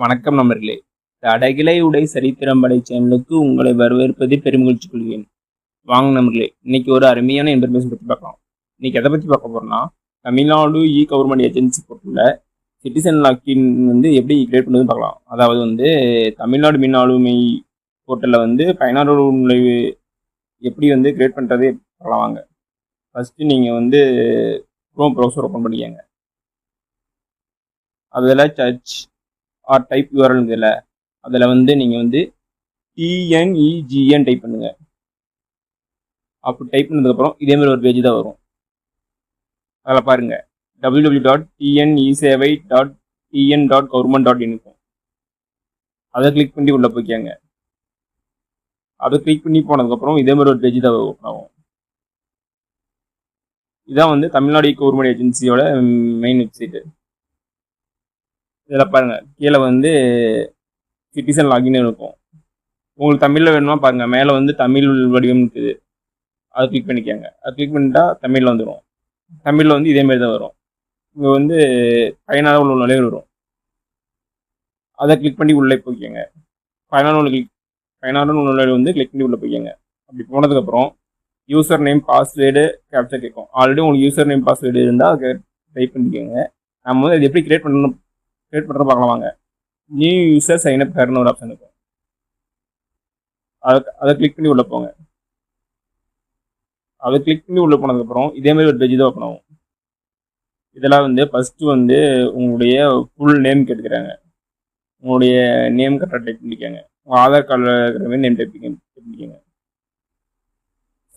வணக்கம் நண்பர்களே. அடகிலை உடை சரித்திரம் படை சேனலுக்கு உங்களை வரவேற்பதில் பெருமகிழ்ச்சி கொள்கிறேன். வாங்க நண்பர்களே, இன்னைக்கு ஒரு அருமையான இன்ஃபர்மேஷன் பற்றி பார்க்கலாம். இன்னைக்கு எதை பற்றி பார்க்க போறோம்னா, தமிழ்நாடு கவர்மெண்ட் ஏஜென்சி போர்ட்டலில் சிட்டிசன் லாக்கின் எப்படி கிரியேட் பண்ணுறதுன்னு பார்க்கலாம். அதாவது தமிழ்நாடு மின் ஆளுமை போர்ட்டலில் பயனாளர் நுழைவு எப்படி கிரியேட் பண்ணுறது பார்க்கலாம். வாங்க. ஃபஸ்ட்டு நீங்கள் க்ரோம் ப்ரௌசர் ஓப்பன் பண்ணிக்கங்க. அதில் சர்ச் ஆர் டைப் யூஆர்எல் இதில் அதில் நீங்கள் TNEGN டைப் பண்ணுங்க. அப்படி டைப் பண்ணதுக்கப்புறம் இதேமாதிரி ஒரு பேஜ் தான் வரும். அதில் பாருங்க www.tnesevai.tn.government.in இருக்கும். அதை கிளிக் பண்ணி உள்ளே போய்க்காங்க. அதை கிளிக் பண்ணி போனதுக்கப்புறம் இதேமாதிரி ஒரு பேஜ் தான் ஓப்பன் ஆகும். இதான் தமிழ்நாடு கவர்மெண்ட் ஏஜென்சியோட மெயின் வெப்சைட்டு. இதில் பாருங்கள், கீழே சிட்டிசன் லாகின் இருக்கும். உங்களுக்கு தமிழில் வேணுமா பாருங்கள், மேலே தமிழ் வடிவம் இருக்குது. அதை கிளிக் பண்ணிக்கோங்க. அதை கிளிக் பண்ணிட்டா தமிழில் வந்துடும். தமிழில் இதேமாரி தான் வரும். இங்கே பயனாளர் உள்ள நுழைவு வரும். அதை கிளிக் பண்ணி உள்ளே போய்க்கோங்க. பயனாளர் நுழைவு கிளிக் பண்ணி உள்ளே போய்க்கோங்க. அப்படி போனதுக்கப்புறம் யூசர் நேம் பாஸ்வேர்டு கேப்சர் கேட்கும். ஆல்ரெடி உங்களுக்கு யூசர் நேம் பாஸ்வேர்டு இருந்தால் அதை டைப் பண்ணிக்கோங்க. நம்ம அது எப்படி கிரியேட் பண்ணுறது பார்க்கலாம். வாங்க. நியூ யூசர் சைன் அப் ஹேர்னு ஒரு ஆப்ஷன் இருக்கும். அதை கிளிக் பண்ணி உள்ளே போங்க. அதை கிளிக் பண்ணி உள்ளே போனதுக்கப்புறம் இதேமாதிரி ஒரு பேஜ் தான் ஓப்பன் ஆகும். இதெல்லாம் ஃபஸ்ட்டு உங்களுடைய ஃபுல் நேம் கேட்டுக்கிறாங்க. உங்களுடைய நேம் கரெக்டாக டைப் பண்ணிக்கோங்க. உங்கள் ஆதார் கார்டில் இருக்கிற மாதிரி நேம் டைப் பண்ணிக்கோங்க.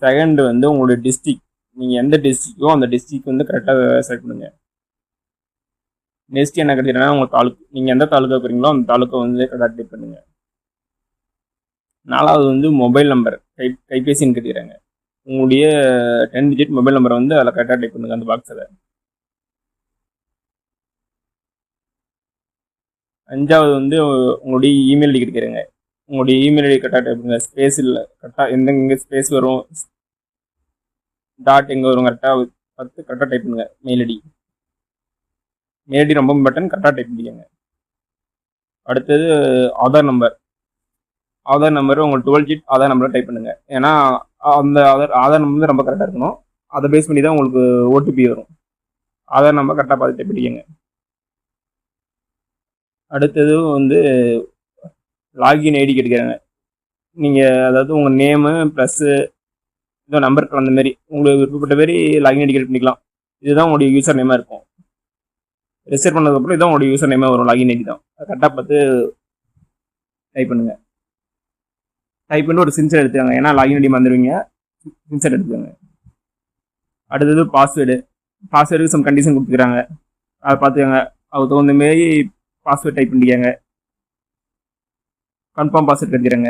செகண்ட் உங்களுடைய டிஸ்ட்ரிக், நீங்கள் எந்த டிஸ்ட்ரிக்கோ அந்த டிஸ்ட்ரிக் கரெக்டாக செலக்ட் பண்ணுங்கள். நெக்ஸ்ட் என்ன கிடைக்கிறேன்னா, உங்கள் தாலுக்கு, நீங்கள் எந்த தாலுக்கா இருக்கிறீங்களோ அந்த தாலுக்கை கரெக்டாக டைப் பண்ணுங்கள். நாலாவது மொபைல் நம்பர், கைபேசின்னு கேட்குறாங்க. உங்களுடைய 10 டிஜிட் மொபைல் நம்பரை அதில் கரெக்டாக டைப் பண்ணுங்கள் அந்த பாக்ஸில். அஞ்சாவது உங்களுடைய இமெயில் ஐடி கேட்குறேங்க. உங்களுடைய இமெயில் ஐடி கரெக்டாக டைப் பண்ணுங்கள். ஸ்பேஸ் இல்லை, கரெக்டாக எங்கே ஸ்பேஸ் வரும், டாட் எங்கே வரும், கரெக்டாக டைப் பண்ணுங்கள். மெயில் ஐடி ரொம்ப இம்பார்ட்டன், கரெக்டாக டைப் பண்ணிக்கோங்க. அடுத்தது ஆதார் நம்பர் உங்கள் 12 டிஜிட் ஆதார் நம்பரை டைப் பண்ணுங்கள். ஏன்னா அந்த ஆதார் நம்பர் ரொம்ப கரெக்டாக இருக்கணும். அதை பேஸ் பண்ணி தான் உங்களுக்கு ஓடிபி வரும். ஆதார் நம்பர் கரெக்டாக பார்த்து டைப் பண்ணிக்கோங்க. அடுத்தது லாகின் ஐடி கேட்டுக்கிறாங்க. நீங்கள் அதாவது உங்கள் நேமு ப்ளஸ்ஸு இதோ நம்பர் கலந்த மாரி உங்களுக்கு விருப்பப்பட்ட மாரி லாகின் ஐடி கிரியேட் பண்ணிக்கலாம். இதுதான் உங்களுடைய யூசர் நேமாக இருக்கும். ரெஜிஸ்டர் பண்ணதுக்கப்புறம் இதான் உங்களுடைய யூசர் நேமாக வரும். லாகின் ஐடி தான். கரெக்டாக பார்த்து டைப் பண்ணுங்கள். டைப் பண்ணி ஒரு ஸ்கிரீன்ஷாட் எடுத்துக்காங்க. ஏன்னா லாகின் ஐடி மறந்துடுவீங்க. ஸ்கிரீன்ஷாட் எடுத்துக்கோங்க. அடுத்தது பாஸ்வேர்டுக்கு சம் கண்டிஷன் கொடுத்துக்கிறாங்க. அதை பார்த்துக்கோங்க. அதுக்கு தகுந்த மாரி பாஸ்வேர்ட் டைப் பண்ணிக்காங்க. கன்ஃபார்ம் பாஸ்வேர்ட் எடுத்துக்கிறாங்க.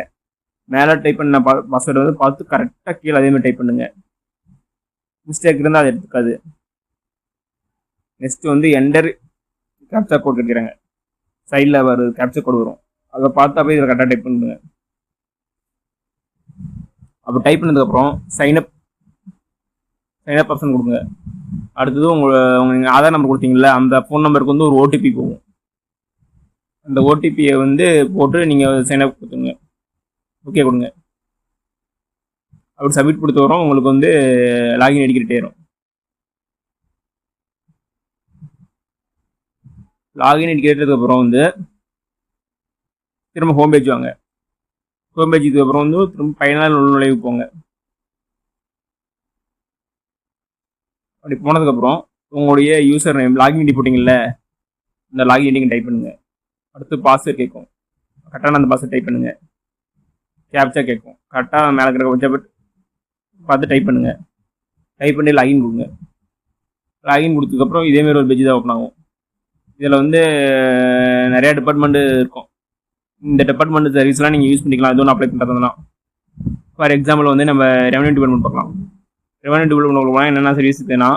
மேலே டைப் பண்ண பாஸ்வேர்டு பார்த்து கரெக்டாக கீழே அதேமாதிரி டைப் பண்ணுங்கள். மிஸ்டேக் இருந்தால் அதை எடுத்துக்காது. நெக்ஸ்ட் என்டர் கேப்சா கோட் கேட்குறாங்க. சைடில் வர கேப்சா கோட் வரும். அதை பார்த்தா போய் இதில் கரெக்டாக டைப் பண்ணுங்க. அப்போ டைப் பண்ணதுக்கப்புறம் சைன்அப் ஆப்ஷன் கொடுங்க. அடுத்தது நீங்கள் ஆதார் நம்பர் கொடுத்தீங்களா, அந்த ஃபோன் நம்பருக்கு ஒரு ஓடிபி போகும். அந்த ஓடிபியை போட்டு நீங்கள் சைன்அப் கொடுத்துங்க. ஓகே கொடுங்க. அப்படி சப்மிட் கொடுத்து வரோம். உங்களுக்கு லாகின் ஐடி கிரியேட் ஆயிரும். லாகின் ஐடி கேட்டதுக்கப்புறம் திரும்ப ஹோம் பேஜ் வாங்க. ஹோம் பேஜுக்கு அப்புறம் திரும்ப பயனாளர் நுழைவு போங்க. அப்படி போனதுக்கப்புறம் உங்களுடைய யூசர் நேம் லாகின் ஐடி போட்டிங்கல்ல, இந்த லாகின் ஐடிங்க டைப் பண்ணுங்க. அடுத்து பாஸ்வேர்ட் கேட்கும். கரெக்டான அந்த பாஸ்வேர்ட் டைப் பண்ணுங்க. கேப்சா கேட்கும். கரெக்டாக மேலே இருக்கிற கொஞ்சம் பார்த்து டைப் பண்ணுங்க. டைப் பண்ணி லாகின் கொடுங்க. லாகின் கொடுத்ததுக்கப்புறம் இதேமாரி ஒரு பேஜ் தான் ஓப்பன் ஆகும். இதில் நிறையா டிபார்ட்மெண்ட்டு இருக்கும். இந்த டிபார்ட்மெண்ட் சர்வீஸ்லாம் நீங்கள் யூஸ் பண்ணிக்கலாம். எதுவும் அப்ளை பண்ணுறதுனா, ஃபார் எக்ஸாம்பிள் நம்ம ரெவன்யூ டிபார்ட்மெண்ட் பார்க்கலாம். ரெவன்யூ டிபார்ட்மெண்ட் போனால் என்னென்ன சர்வீஸ் இருக்குன்னா,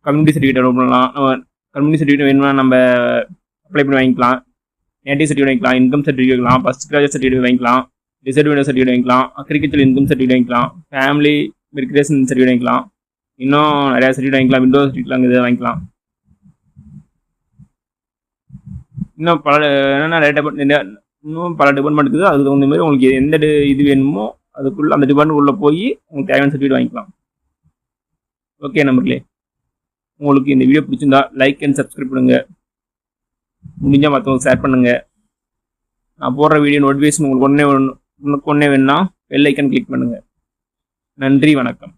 கம்யூனிட்டி சர்டிஃபிகேட் டெவலப் பண்ணலாம். கம்யூனிட்டி சர்டிஃபிகேட் வேணும்னா நம்ம அப்ளை பண்ணி வாங்கிக்கலாம். நேட்டிவ் சர்டிஃபிகேட் வாங்கிக்கலாம். இன்கம் சர்டிஃபிகேட் வாங்கிக்கலாம். ஃபஸ்ட் கிராஜுவேட் சர்டிஃபிகேட் வாங்கிக்கலாம். டிசர்டிஃபிகேட் சர்டிஃபிகேட் வாங்கிக்கலாம். அக்ரிகல்ச்சர் இன்கம் சர்டிஃபிகேட் வாங்கிக்கலாம். ஃபேமிலி வெரிஃபிகேஷன் சர்டிஃபிகேட் வாங்கிக்கலாம். இன்னும் நிறையா சர்டிஃபிகேட் வாங்கிக்கலாம். விண்டோஸ் சர்டிஃபிகேட் இதை வாங்கிக்கலாம். இன்னும் இன்னும் பல டிபார்ட்மெண்ட் இருக்குது. அதுக்கு தகுந்த மாதிரி உங்களுக்கு எந்த இது வேணுமோ அதுக்குள்ள அந்த டிபார்ட்மெண்ட் உள்ள போய் உங்களுக்கு தேவையான சர்டிஃபிகேட் வாங்கிக்கலாம். ஓகே நம்பர்களே, உங்களுக்கு இந்த வீடியோ பிடிச்சிருந்தா லைக் அண்ட் சப்ஸ்கிரைப் பண்ணுங்க. முடிஞ்சால் மற்றவங்களுக்கு ஷேர் பண்ணுங்க. நான் போடுற வீடியோ நோட்டிஃபிகேஷன் உங்களுக்கு ஒன்றே வேணும்னா பெல் ஐக்கன் கிளிக் பண்ணுங்க. நன்றி, வணக்கம்.